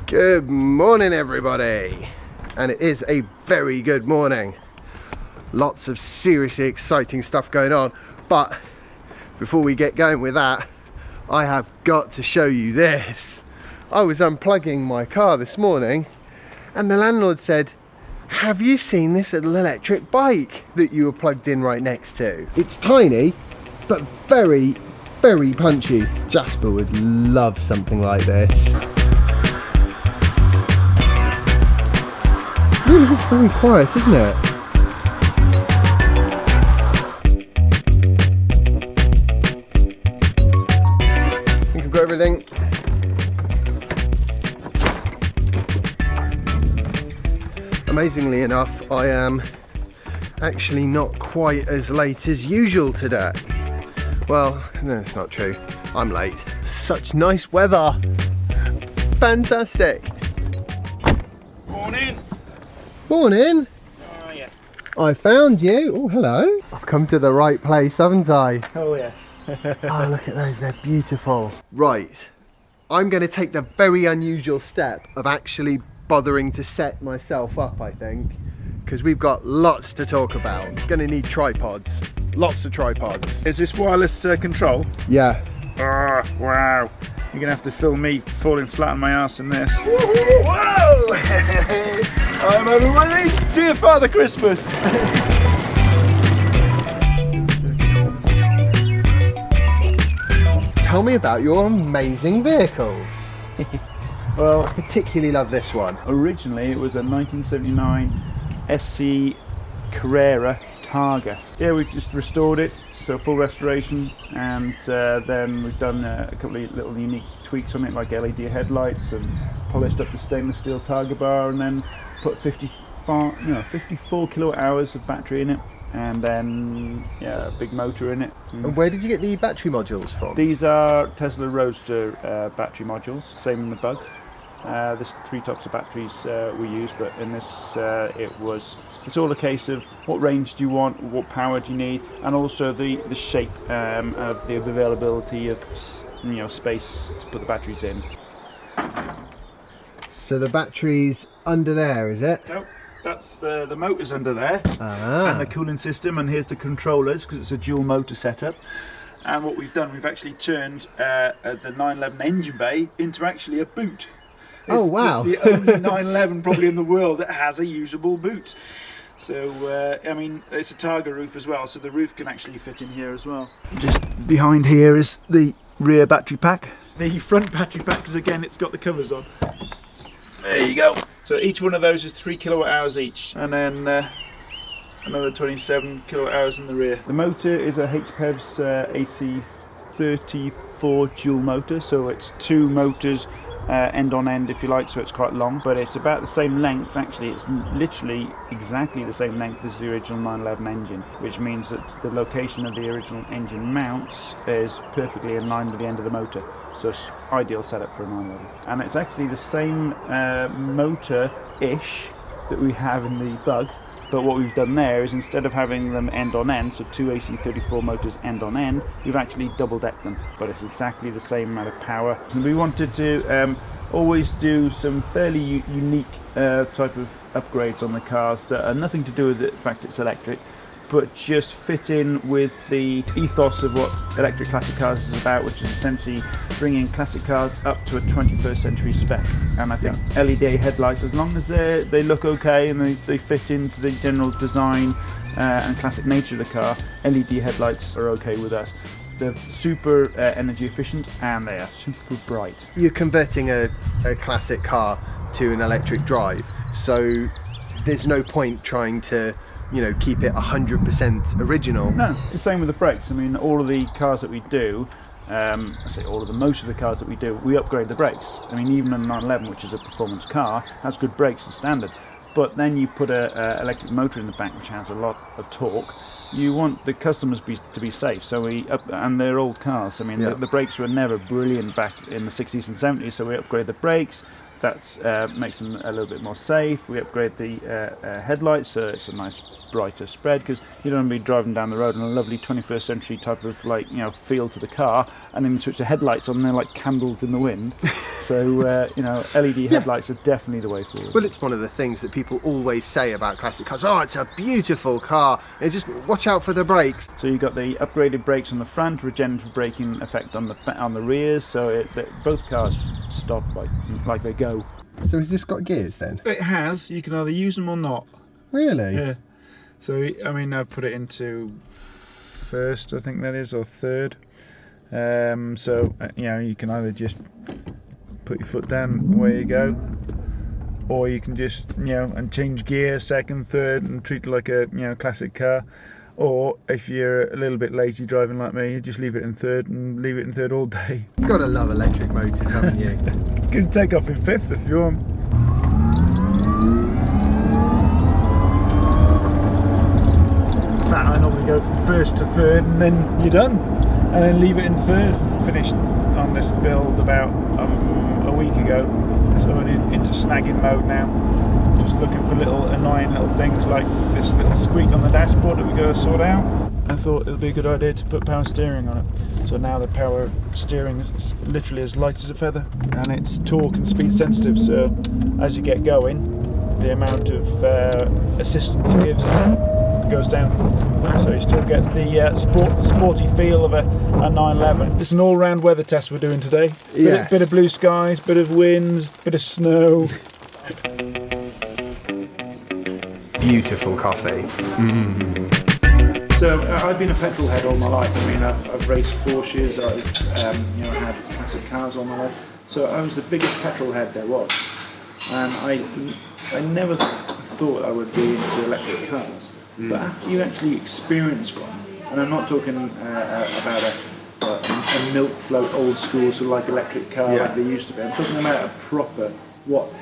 Good morning, everybody, and it is a very good morning. Lots of seriously exciting stuff going on, but before we get going with that, I have got to show you this. I was unplugging my car this morning and the landlord said, have you seen this little electric bike that you were plugged in right next to? It's tiny but very, very punchy. Jasper would love something like this. Really, it's very quiet, isn't it? I think I've got everything. Amazingly enough, I am actually not quite as late as usual today. Well, no, it's not true. I'm late. Such nice weather. Fantastic. Morning. Morning. Oh yeah. I found you. Oh, hello. I've come to the right place, haven't I? Oh yes. Oh, look at those. They're beautiful. Right. I'm going to take the very unusual step of actually bothering to set myself up, I think, because we've got lots to talk about. Going to need tripods. Lots of tripods. Is this wireless control? Yeah. Oh wow. You're gonna have to film me falling flat on my ass in this. Whoa! I'm over my knees, dear Father Christmas. Tell me about your amazing vehicles. Well, I particularly love this one. originally it was a 1979 SC Carrera Targa. Yeah, we just restored it, so full restoration, and then we've done a couple of little unique tweaks on it, like LED headlights, and polished up the stainless steel Targa bar, and then put 54 kilowatt hours of battery in it, and then a big motor in it. And where did you get the battery modules from? These are Tesla Roadster battery modules, same in the Bug. There's 3 types of batteries we use, but in this it's all a case of what range do you want, what power do you need, and also the shape of the availability of space to put the batteries in. So the battery's under there, is it? Nope, that's the motors under there, Ah. and the cooling system, and here's the controllers, because it's a dual motor setup. And what we've done, we've actually turned the 911 engine bay into actually a boot. Oh wow. It's the only 911 probably in the world that has a usable boot. So I mean, it's a Targa roof as well, so the roof can actually fit in here as well. Just behind here is the rear battery pack. The front battery pack, because again it's got the covers on. There you go. So each one of those is 3 kilowatt hours each, and then another 27 kilowatt hours in the rear. The motor is a HPEV's AC34 dual motor, so it's 2 motors end on end, if you like, so it's quite long, but it's about the same length. Actually, it's literally exactly the same length as the original 911 engine, which means that the location of the original engine mounts is perfectly in line with the end of the motor, so it's ideal setup for a 911. And it's actually the same motor-ish that we have in the Bug, but what we've done there is, instead of having them end on end, so 2 AC34 motors end on end, we've actually double decked them, but it's exactly the same amount of power. And we wanted to always do some fairly unique type of upgrades on the cars that are nothing to do with the fact it's electric, but just fit in with the ethos of what electric classic cars is about, which is essentially bringing classic cars up to a 21st century spec. And I think LED headlights, as long as they look okay and they fit into the general design and classic nature of the car, LED headlights are okay with us. They're super energy efficient and they are super bright. You're converting a classic car to an electric drive, so there's no point trying to keep it 100% original. No, it's the same with the brakes. I mean, all of the cars that we do, most of the cars that we do, we upgrade the brakes. I mean, even a 911, which is a performance car, has good brakes as standard. But then you put a electric motor in the back, which has a lot of torque. You want the customers to be safe, so and they're old cars. I mean, the brakes were never brilliant back in the 60s and 70s, so we upgrade the brakes. That makes them a little bit more safe. We upgrade the headlights, so it's a nice brighter spread, because you don't want to be driving down the road in a lovely 21st century type of feel to the car, and then you switch the headlights on and they're like candles in the wind. So you know, LED headlights are definitely the way forward. Well, it's one of the things that people always say about classic cars. Oh, it's a beautiful car. And just watch out for the brakes. So you've got the upgraded brakes on the front, regenerative braking effect on the rears. So both cars stop like they go. So has this got gears then? It has. You can either use them or not. Really? Yeah. So I mean, I've put it into first, I think that is, or third. So you know, you can either just put your foot down, away you go, or you can just, you know, and change gear second, third, and treat it like a, you know, classic car. Or if you're a little bit lazy driving like me, you just leave it in third and leave it in third all day. Gotta love electric motors, haven't you? You can take off in fifth if you want. I normally go from first to third and then you're done, and then leave it in third. Finished on this build about a week ago, so I'm into snagging mode now. Just looking for annoying little things like this little squeak on the dashboard that we got to sort out. I thought it would be a good idea to put power steering on it. So now the power steering is literally as light as a feather, and it's torque and speed sensitive, so as you get going, the amount of assistance it gives goes down. So you still get the sporty feel of a 911. It's an all-round weather test we're doing today. Yes. Bit of blue skies, bit of wind, bit of snow. Beautiful coffee. So I've been a petrol head all my life. I mean, I've raced Porsches, I've you know, had classic cars all my life. So I was the biggest petrol head there was, and I never thought I would be into electric cars. But after you actually experience one, and I'm not talking about a milk float old school sort of like electric car like they used to be. I'm talking about a proper what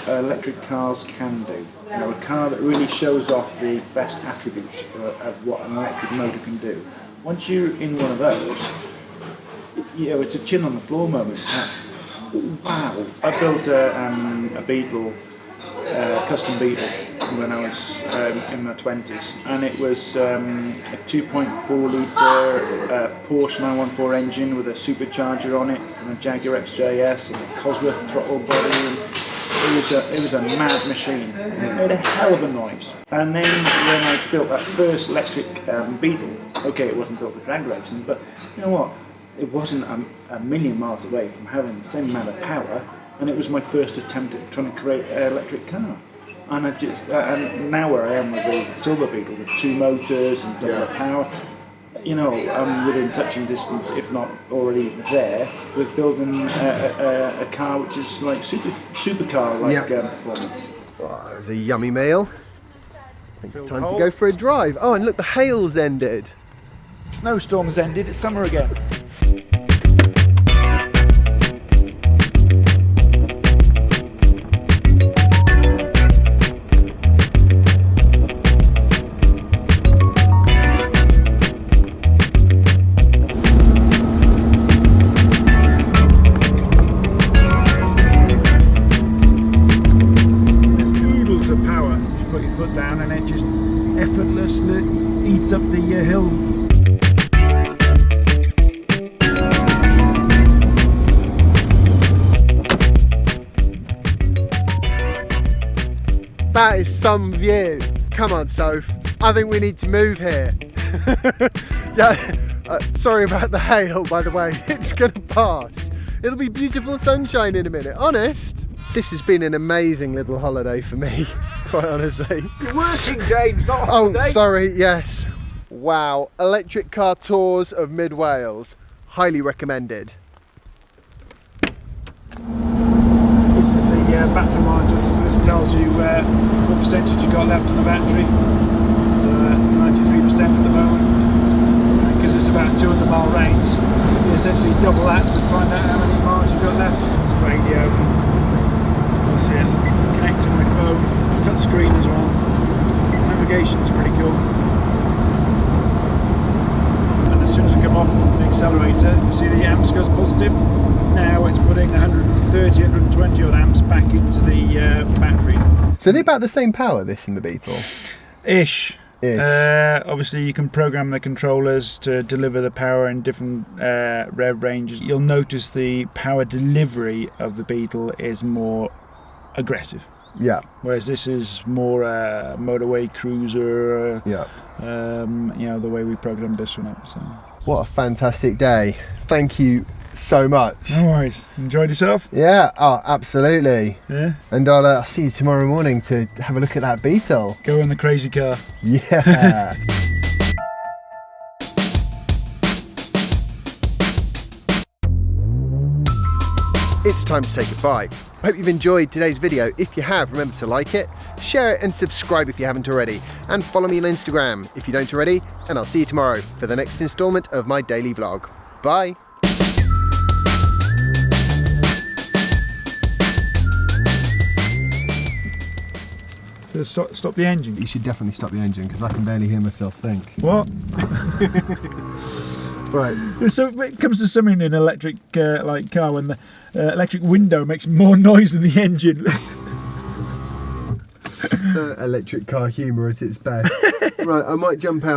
electric cars can do. You know, a car that really shows off the best attributes of what an electric motor can do. Once you're in one of those, you know, it's a chin on the floor moment. It's like, wow! I built a Beetle, custom Beetle, when I was in my 20s, and it was a 2.4 litre Porsche 914 engine with a supercharger on it from a Jaguar XJS and a Cosworth throttle body. And it was a mad machine. It made a hell of a noise. And then when I built that first electric Beetle, okay, it wasn't built for drag racing, but you know what? It wasn't a million miles away from having the same amount of power, and it was my first attempt at trying to create an electric car. And I just, and now where I am with the Silver Beetle with 2 motors and double the power, you know, I'm within touching distance, if not already there, with building a car which is like supercar like performance. Oh, it was a yummy meal. I think it's time to go for a drive. Oh, and look, the hail's ended. Snowstorm's ended, it's summer again. Down and it just effortlessly eats up the hill. That is some view. Come on, Soph. I think we need to move here. Yeah. Sorry about the hail, by the way. It's gonna pass. It'll be beautiful sunshine in a minute. Honest. This has been an amazing little holiday for me, quite honestly. You're working, James, not a holiday. Oh, sorry, yes. Wow, electric car tours of Mid Wales. Highly recommended. This is the battery monitor. This tells you what percentage you got left on the battery. It's 93% at the moment. Because it's about a 200-mile range, you essentially double that to find out how many miles you've got left. It's a radio. Connect to my phone, touch screen as well. Navigation's pretty cool. And as soon as I come off the accelerator, you see the amps goes positive. Now it's putting 130, 120 odd amps back into the battery. So they're about the same power, this and the Beetle? Ish. Obviously you can program the controllers to deliver the power in different rev ranges. You'll notice the power delivery of the Beetle is more aggressive. Yeah. Whereas this is more motorway cruiser. Yeah. You know, the way we programmed this one up. So. What a fantastic day. Thank you so much. No worries. Enjoyed yourself? Yeah, oh, absolutely. Yeah. And I'll see you tomorrow morning to have a look at that Beetle. Go in the crazy car. Yeah. It's time to say goodbye. I hope you've enjoyed today's video. If you have, remember to like it, share it and subscribe if you haven't already. And follow me on Instagram if you don't already. And I'll see you tomorrow for the next installment of my daily vlog. Bye. So stop the engine. You should definitely stop the engine because I can barely hear myself think. What? Right. So it comes to something in an electric like car when the electric window makes more noise than the engine. Electric car humour at its best. Right, I might jump out.